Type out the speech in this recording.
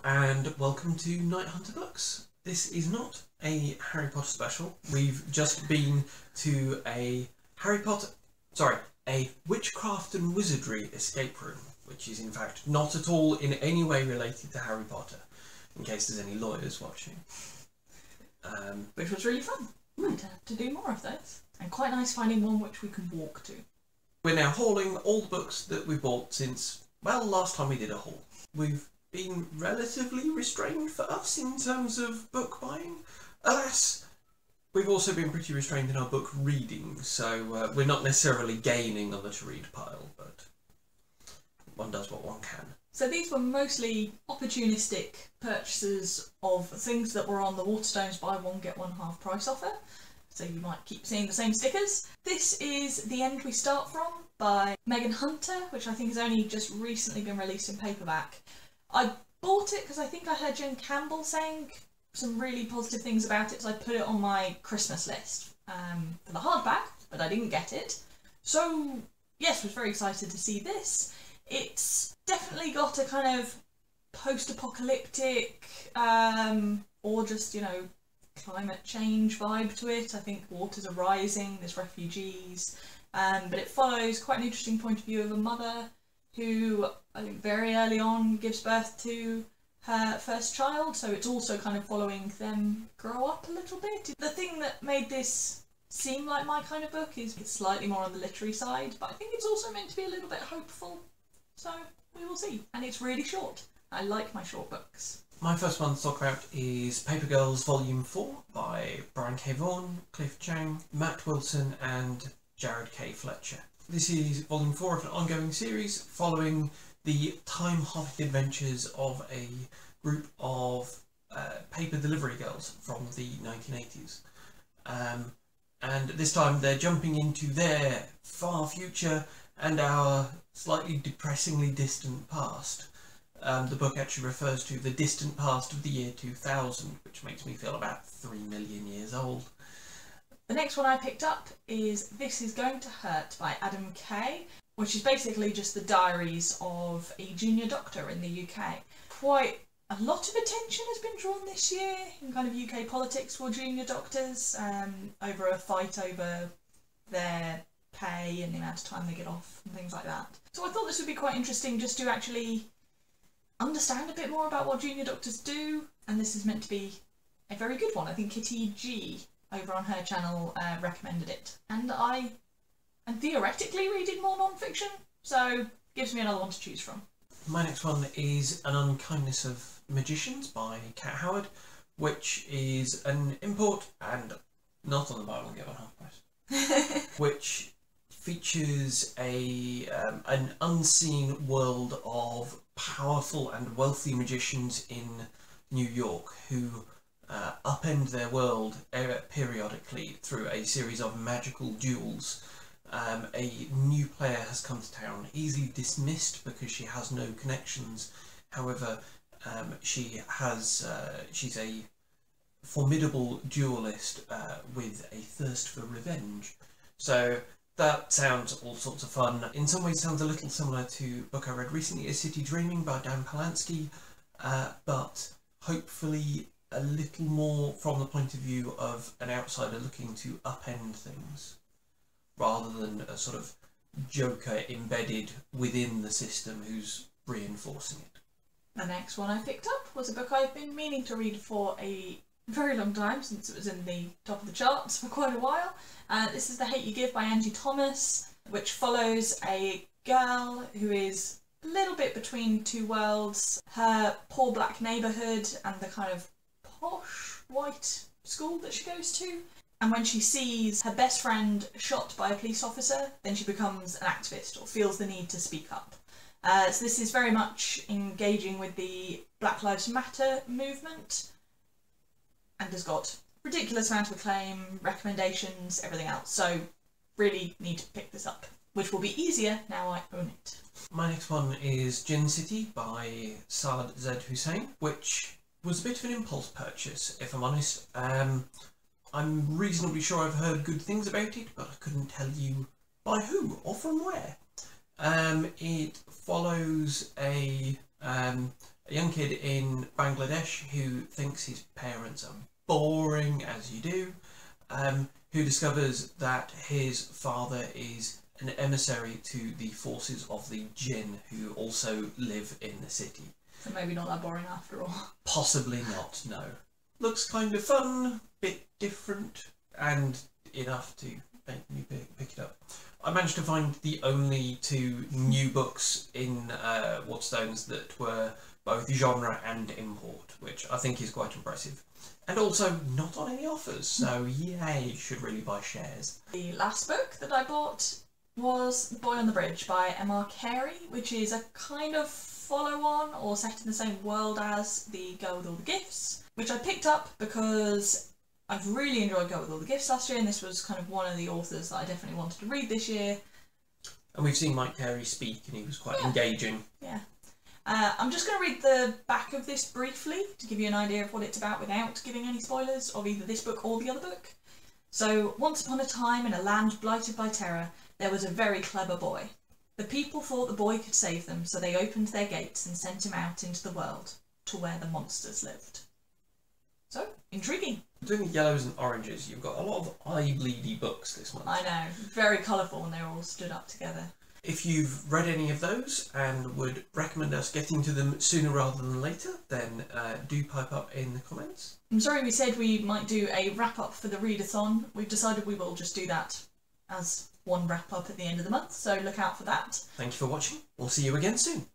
and welcome to KnightHunter Books. This is not a Harry Potter special. We've just been to a witchcraft and wizardry escape room, which is in fact not at all in any way related to Harry Potter, in case there's any lawyers watching. Which was really fun. Might have to do more of those. And quite nice finding one which we can walk to. We're now hauling all the books that we bought since, well, last time we did a haul. We've been relatively restrained for us in terms of book buying. Alas, we've also been pretty restrained in our book reading, so we're not necessarily gaining on the to-read pile, but one does what one can. So these were mostly opportunistic purchases of things that were on the Waterstones buy one get one half price offer. So you might keep seeing the same stickers. This is The End We Start From by Megan Hunter, which I think has only just recently been released in paperback. I bought it because I think I heard Jen Campbell saying some really positive things about it, so I put it on my Christmas list for the hardback, but I didn't get it. So yes, was very excited to see this. It's definitely got a kind of post-apocalyptic or just, you know, climate change vibe to it. I think waters are rising, there's refugees, but it follows quite an interesting point of view of a mother who, I think very early on, gives birth to her first child, so it's also kind of following them grow up a little bit. The thing that made this seem like my kind of book is it's slightly more on the literary side, but I think it's also meant to be a little bit hopeful, so we will see. And it's really short. I like my short books. My first one to talk about is Paper Girls Volume 4 by Brian K. Vaughan, Cliff Chiang, Matt Wilson and Jared K. Fletcher. This is Volume 4 of an ongoing series following the time-hopping adventures of a group of paper delivery girls from the 1980s. And this time they're jumping into their far future and our slightly depressingly distant past. The book actually refers to the distant past of the year 2000, which makes me feel about 3 million years old. The next one I picked up is This Is Going to Hurt by Adam Kay, which is basically just the diaries of a junior doctor in the UK. Quite a lot of attention has been drawn this year in kind of UK politics for junior doctors, over a fight over their pay and the amount of time they get off and things like that. So I thought this would be quite interesting just to actually understand a bit more about what junior doctors do, and this is meant to be a very good one. I think Kitty G over on her channel recommended it, and I am theoretically reading more non-fiction, so gives me another one to choose from. My next one is An Unkindness of Magicians by Kat Howard, which is an import and not on the buy one get one half price, which features an unseen world of powerful and wealthy magicians in New York who upend their world periodically through a series of magical duels. A new player has come to town, easily dismissed because she has no connections. However, she's a formidable duelist with a thirst for revenge. So that sounds all sorts of fun. In some ways sounds a little similar to a book I read recently, A City Dreaming by Dan Polanski, but hopefully a little more from the point of view of an outsider looking to upend things, rather than a sort of joker embedded within the system who's reinforcing it. The next one I picked up was a book I've been meaning to read for a very long time, since it was in the top of the charts for quite a while. This is The Hate You Give by Angie Thomas, which follows a girl who is a little bit between two worlds, her poor black neighbourhood and the kind of posh white school that she goes to. And when she sees her best friend shot by a police officer, then she becomes an activist or feels the need to speak up. So this is very much engaging with the Black Lives Matter movement and has got ridiculous amount of acclaim, recommendations, everything else. So really need to pick this up, which will be easier now I own it. My next one is Djinn City by Saad Hossain, which was a bit of an impulse purchase, if I'm honest. I'm reasonably sure I've heard good things about it, but I couldn't tell you by who or from where. It follows a a young kid in Bangladesh who thinks his parents are boring, as you do, who discovers that his father is an emissary to the forces of the Djinn, who also live in the city. So maybe not that boring after all. Possibly not, no. Looks kind of fun, bit different, and enough to make me pick it up. I managed to find the only 2 new books in Waterstones that were both genre and import, which I think is quite impressive. And also not on any offers, so yay, should really buy shares. The last book that I bought was The Boy on the Bridge by M R Carey, which is a kind of follow-on or set in the same world as The Girl with All the Gifts, which I picked up because I've really enjoyed Girl with All the Gifts last year, and this was kind of one of the authors that I definitely wanted to read this year. And we've seen Mike Carey speak, and he was quite engaging. Yeah. I'm just going to read the back of this briefly to give you an idea of what it's about without giving any spoilers of either this book or the other book. So, once upon a time in a land blighted by terror, there was a very clever boy. The people thought the boy could save them, so they opened their gates and sent him out into the world, to where the monsters lived. So, intriguing. Doing the yellows and oranges, you've got a lot of eye-bleedy books this month. I know, very colourful when they're all stood up together. If you've read any of those and would recommend us getting to them sooner rather than later, then do pipe up in the comments. I'm sorry we said we might do a wrap-up for the readathon. We've decided we will just do that as one wrap-up at the end of the month, so look out for that. Thank you for watching. We'll see you again soon.